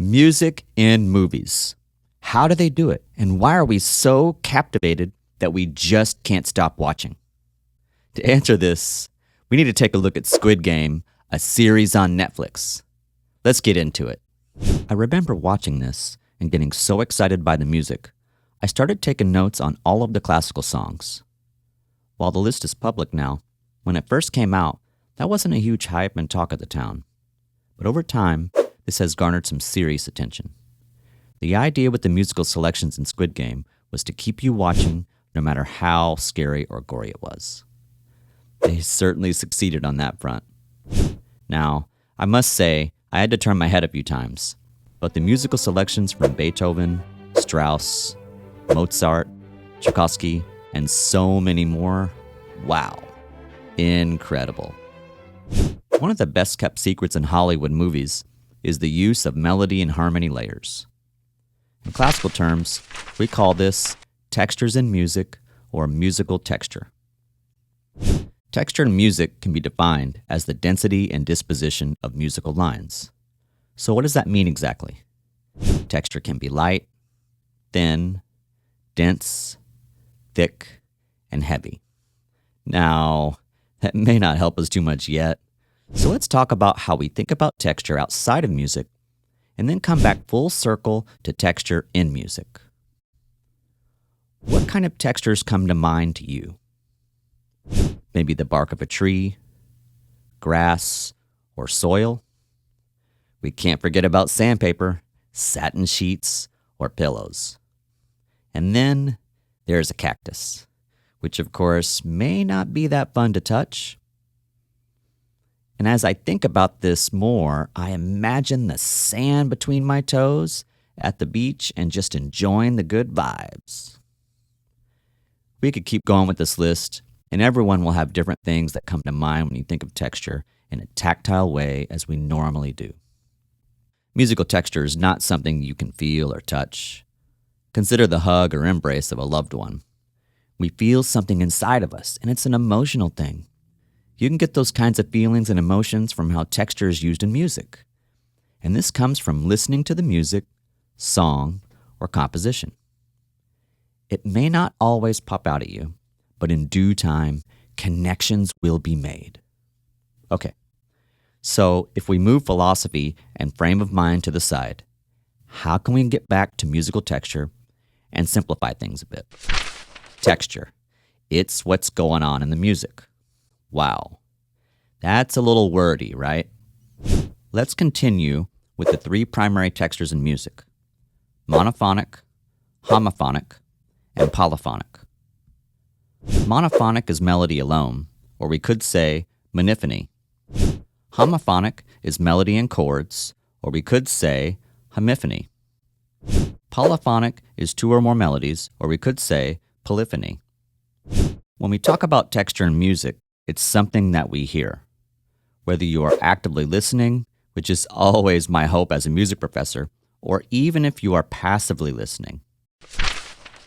Music in movies. How do they do it? And why are we so captivated that we just can't stop watching? To answer this, we need to take a look at Squid Game, a series on Netflix. Let's get into it. I remember watching this and getting so excited by the music, I started taking notes on all of the classical songs. While the list is public now, when it first came out, that wasn't a huge hype and talk of the town. But over time, this has garnered some serious attention. The idea with the musical selections in Squid Game was to keep you watching no matter how scary or gory it was. They certainly succeeded on that front. Now, I must say, I had to turn my head a few times, but the musical selections from Beethoven, Strauss, Mozart, Tchaikovsky, and so many more, wow, incredible. One of the best kept secrets in Hollywood movies is the use of melody and harmony layers. In classical terms, we call this textures in music or musical texture. Texture in music can be defined as the density and disposition of musical lines. So what does that mean exactly? Texture can be light, thin, dense, thick, and heavy. Now, that may not help us too much yet, so let's talk about how we think about texture outside of music, and then come back full circle to texture in music. What kind of textures come to mind to you? Maybe the bark of a tree, grass, or soil? We can't forget about sandpaper, satin sheets, or pillows. And then there's a cactus, which of course may not be that fun to touch. And as I think about this more, I imagine the sand between my toes at the beach and just enjoying the good vibes. We could keep going with this list, and everyone will have different things that come to mind when you think of texture in a tactile way as we normally do. Musical texture is not something you can feel or touch. Consider the hug or embrace of a loved one. We feel something inside of us, and it's an emotional thing. You can get those kinds of feelings and emotions from how texture is used in music. And this comes from listening to the music, song, or composition. It may not always pop out at you, but in due time, connections will be made. Okay, so if we move philosophy and frame of mind to the side, how can we get back to musical texture and simplify things a bit? Texture. It's what's going on in the music. Wow. That's a little wordy, right? Let's continue with the three primary textures in music: monophonic, homophonic, and polyphonic. Monophonic is melody alone, or we could say monophony. Homophonic is melody and chords, or we could say homophony. Polyphonic is two or more melodies, or we could say polyphony. When we talk about texture in music, it's something that we hear. Whether you are actively listening, which is always my hope as a music professor, or even if you are passively listening.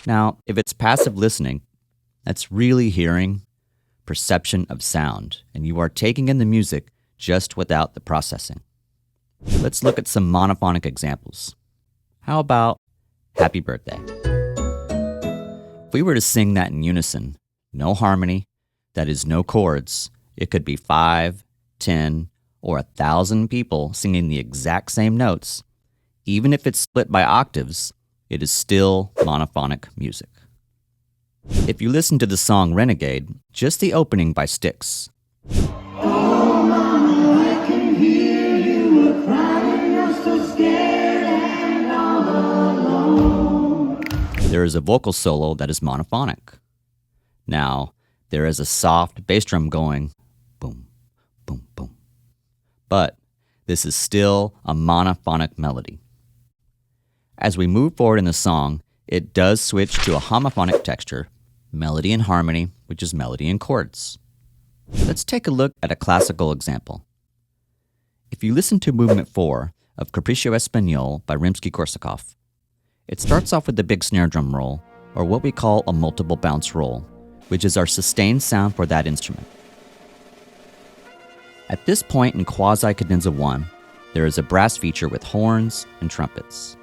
Now, if it's passive listening, that's really hearing, perception of sound, and you are taking in the music just without the processing. Let's look at some monophonic examples. How about Happy Birthday? If we were to sing that in unison, no harmony, that is no chords, it could be 5, 10, or 1,000 people singing the exact same notes. Even if it's split by octaves, it is still monophonic music. If you listen to the song Renegade, just the opening by Styx. Oh, Mama, I can hear you were crying, you're so scared and all alone. There is a vocal solo that is monophonic. Now, there is a soft bass drum going boom, boom, boom. But this is still a monophonic melody. As we move forward in the song, it does switch to a homophonic texture, melody and harmony, which is melody and chords. Let's take a look at a classical example. If you listen to Movement 4 of Capriccio Espagnol by Rimsky-Korsakov, it starts off with the big snare drum roll, or what we call a multiple bounce roll, which is our sustained sound for that instrument. At this point in quasi-cadenza 1, there is a brass feature with horns and trumpets.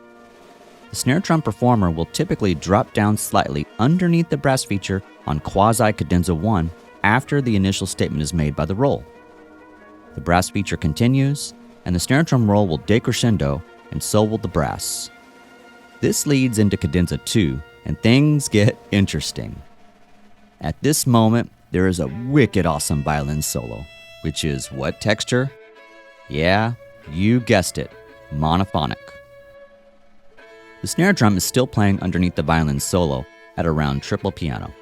The snare drum performer will typically drop down slightly underneath the brass feature on quasi-cadenza 1 after the initial statement is made by the roll. The brass feature continues, and the snare drum roll will decrescendo, and so will the brass. This leads into cadenza 2, and things get interesting. At this moment, there is a wicked awesome violin solo, which is what texture? Yeah, you guessed it, monophonic. The snare drum is still playing underneath the violin solo at around triple piano,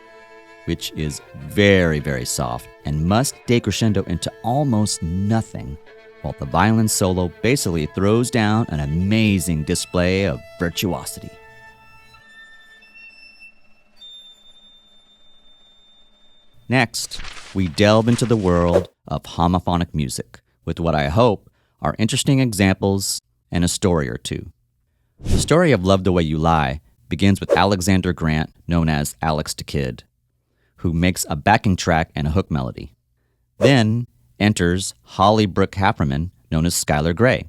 which is very, very soft and must decrescendo into almost nothing, while the violin solo basically throws down an amazing display of virtuosity. Next, we delve into the world of homophonic music with what I hope are interesting examples and a story or two. The story of Love the Way You Lie begins with Alexander Grant, known as Alex the Kid, who makes a backing track and a hook melody. Then enters Holly Brooke Happerman, known as Skylar Grey.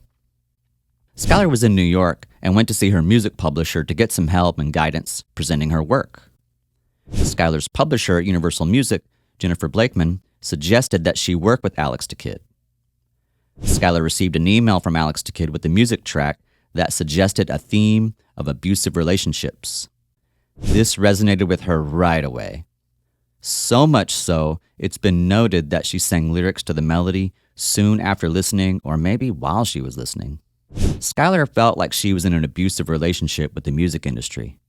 Skylar was in New York and went to see her music publisher to get some help and guidance presenting her work. Skylar's publisher at Universal Music, Jennifer Blakeman, suggested that she work with Alex the Kid. Skylar received an email from Alex the Kid with a music track that suggested a theme of abusive relationships. This resonated with her right away. So much so, it's been noted that she sang lyrics to the melody soon after listening, or maybe while she was listening. Skylar felt like she was in an abusive relationship with the music industry.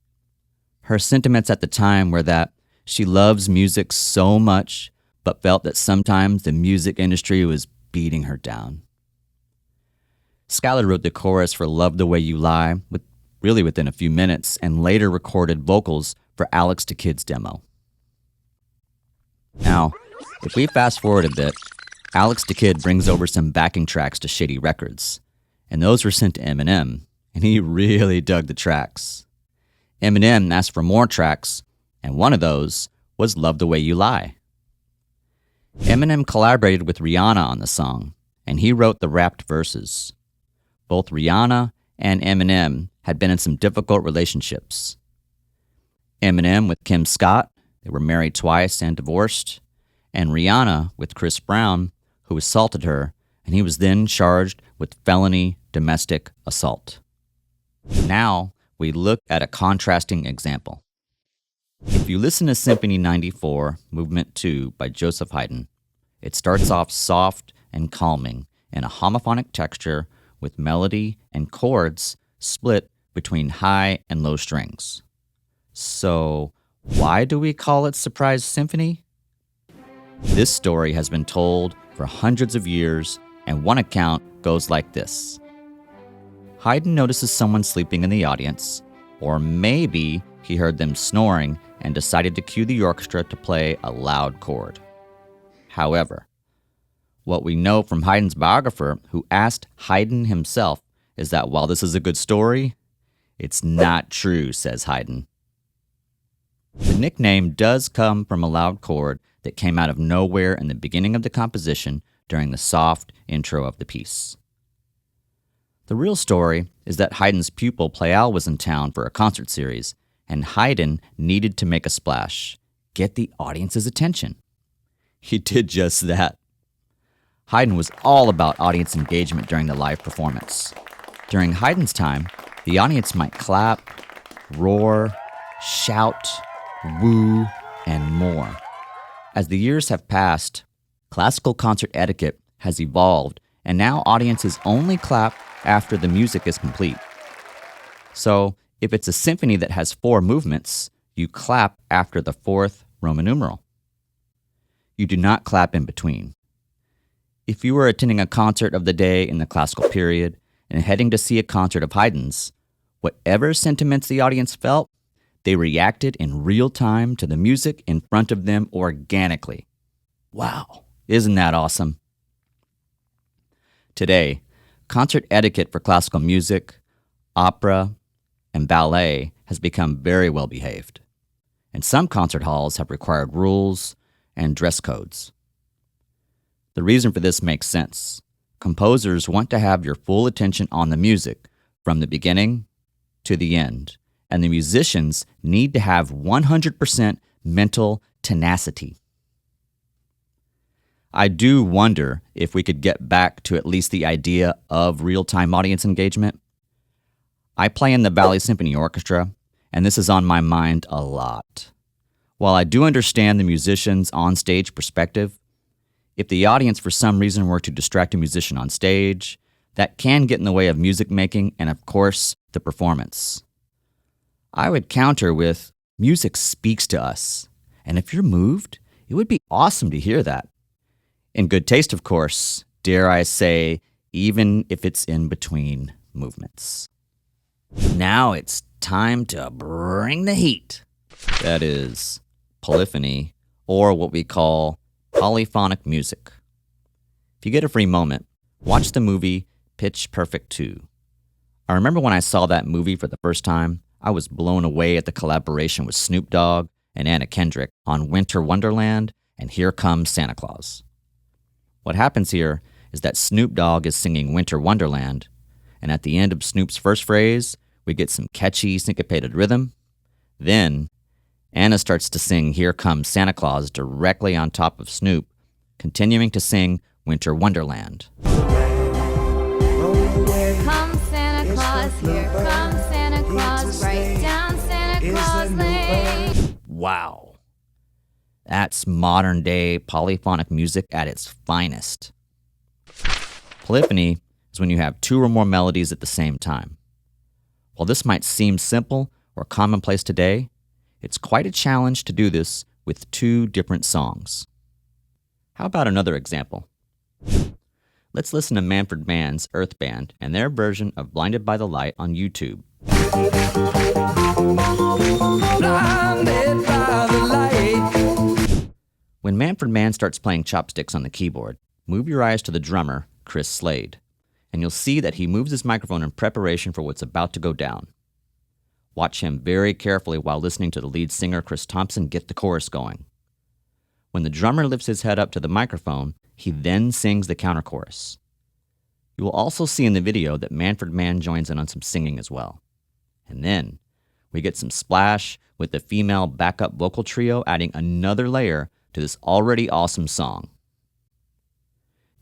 Her sentiments at the time were that she loves music so much, but felt that sometimes the music industry was beating her down. Skylar wrote the chorus for Love the Way You Lie within a few minutes, and later recorded vocals for Alex the Kid's demo. Now, if we fast forward a bit, Alex the Kid brings over some backing tracks to Shady Records, and those were sent to Eminem, and he really dug the tracks. Eminem asked for more tracks, and one of those was Love the Way You Lie. Eminem collaborated with Rihanna on the song, and he wrote the rapped verses. Both Rihanna and Eminem had been in some difficult relationships. Eminem with Kim Scott, they were married twice and divorced, and Rihanna with Chris Brown, who assaulted her, and he was then charged with felony domestic assault. Now, we look at a contrasting example. If you listen to Symphony 94, Movement 2 by Joseph Haydn, it starts off soft and calming in a homophonic texture with melody and chords split between high and low strings. So, why do we call it Surprise Symphony? This story has been told for hundreds of years, and one account goes like this. Haydn notices someone sleeping in the audience, or maybe he heard them snoring and decided to cue the orchestra to play a loud chord. However, what we know from Haydn's biographer, who asked Haydn himself, is that while this is a good story, it's not true, says Haydn. The nickname does come from a loud chord that came out of nowhere in the beginning of the composition during the soft intro of the piece. The real story is that Haydn's pupil Pleyel was in town for a concert series, and Haydn needed to make a splash, get the audience's attention. He did just that. Haydn was all about audience engagement during the live performance. During Haydn's time, the audience might clap, roar, shout, woo, and more. As the years have passed, classical concert etiquette has evolved, and now audiences only clap after the music is complete. So, if it's a symphony that has 4 movements, you clap after the 4th Roman numeral. You do not clap in between. If you were attending a concert of the day in the classical period and heading to see a concert of Haydn's, whatever sentiments the audience felt, they reacted in real time to the music in front of them organically. Wow, isn't that awesome? Today, concert etiquette for classical music, opera, and ballet has become very well behaved, and some concert halls have required rules and dress codes. The reason for this makes sense. Composers want to have your full attention on the music from the beginning to the end, and the musicians need to have 100% mental tenacity. I do wonder if we could get back to at least the idea of real-time audience engagement. I play in the Valley Symphony Orchestra, and this is on my mind a lot. While I do understand the musician's on-stage perspective, if the audience for some reason were to distract a musician on stage, that can get in the way of music making and, of course, the performance. I would counter with, music speaks to us, and if you're moved, it would be awesome to hear that. In good taste, of course, dare I say, even if it's in between movements. Now it's time to bring the heat. That is, polyphony, or what we call polyphonic music. If you get a free moment, watch the movie Pitch Perfect 2. I remember when I saw that movie for the first time, I was blown away at the collaboration with Snoop Dogg and Anna Kendrick on Winter Wonderland and Here Comes Santa Claus. What happens here is that Snoop Dogg is singing Winter Wonderland, and at the end of Snoop's first phrase, we get some catchy syncopated rhythm. Then, Anna starts to sing Here Comes Santa Claus directly on top of Snoop, continuing to sing Winter Wonderland. Come Santa Claus, here comes Santa Claus, right down Santa Claus Lane. Wow. That's modern-day polyphonic music at its finest. Polyphony is when you have two or more melodies at the same time. While this might seem simple or commonplace today, it's quite a challenge to do this with two different songs. How about another example? Let's listen to Manfred Mann's Earth Band and their version of Blinded by the Light on YouTube. Blinded by the light. When Manfred Mann starts playing chopsticks on the keyboard, move your eyes to the drummer, Chris Slade, and you'll see that he moves his microphone in preparation for what's about to go down. Watch him very carefully while listening to the lead singer, Chris Thompson, get the chorus going. When the drummer lifts his head up to the microphone, he then sings the counter chorus. You will also see in the video that Manfred Mann joins in on some singing as well. And then we get some splash with the female backup vocal trio adding another layer to this already awesome song.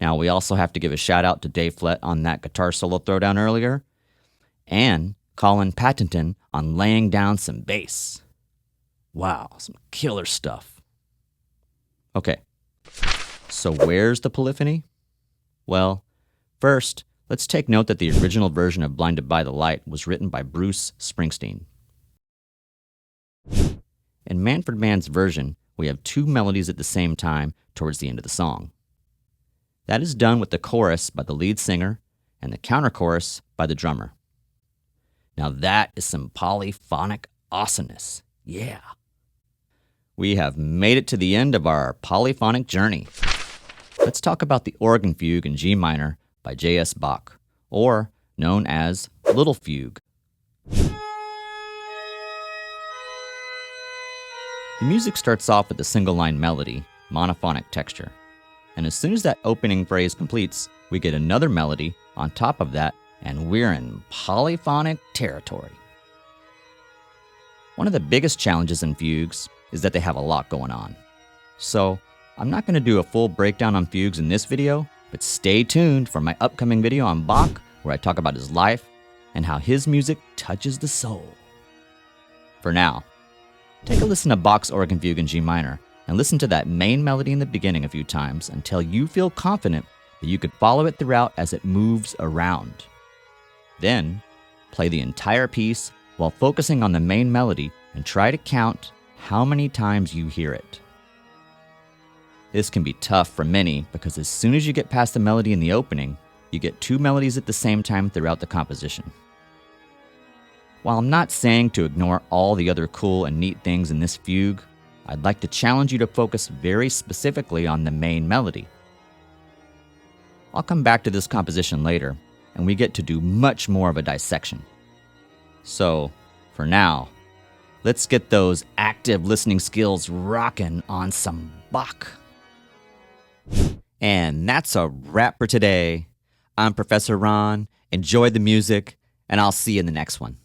Now we also have to give a shout out to Dave Flett on that guitar solo throwdown earlier, and Colin Pattington on laying down some bass. Wow, some killer stuff. Okay, so where's the polyphony? Well, first, let's take note that the original version of Blinded by the Light was written by Bruce Springsteen. In Manfred Mann's version, we have two melodies at the same time towards the end of the song. That is done with the chorus by the lead singer and the counter chorus by the drummer. Now that is some polyphonic awesomeness. Yeah. We have made it to the end of our polyphonic journey. Let's talk about the organ fugue in G minor by J.S. Bach, or known as Little Fugue. The music starts off with a single-line melody, monophonic texture. And as soon as that opening phrase completes, we get another melody on top of that, and we're in polyphonic territory. One of the biggest challenges in fugues is that they have a lot going on. So, I'm not going to do a full breakdown on fugues in this video, but stay tuned for my upcoming video on Bach, where I talk about his life and how his music touches the soul. For now, take a listen to Bach's organ fugue in G minor and listen to that main melody in the beginning a few times until you feel confident that you could follow it throughout as it moves around. Then, play the entire piece while focusing on the main melody and try to count how many times you hear it. This can be tough for many because as soon as you get past the melody in the opening, you get two melodies at the same time throughout the composition. While I'm not saying to ignore all the other cool and neat things in this fugue, I'd like to challenge you to focus very specifically on the main melody. I'll come back to this composition later, and we get to do much more of a dissection. So, for now, let's get those active listening skills rocking on some Bach. And that's a wrap for today. I'm Professor Ron. Enjoy the music, and I'll see you in the next one.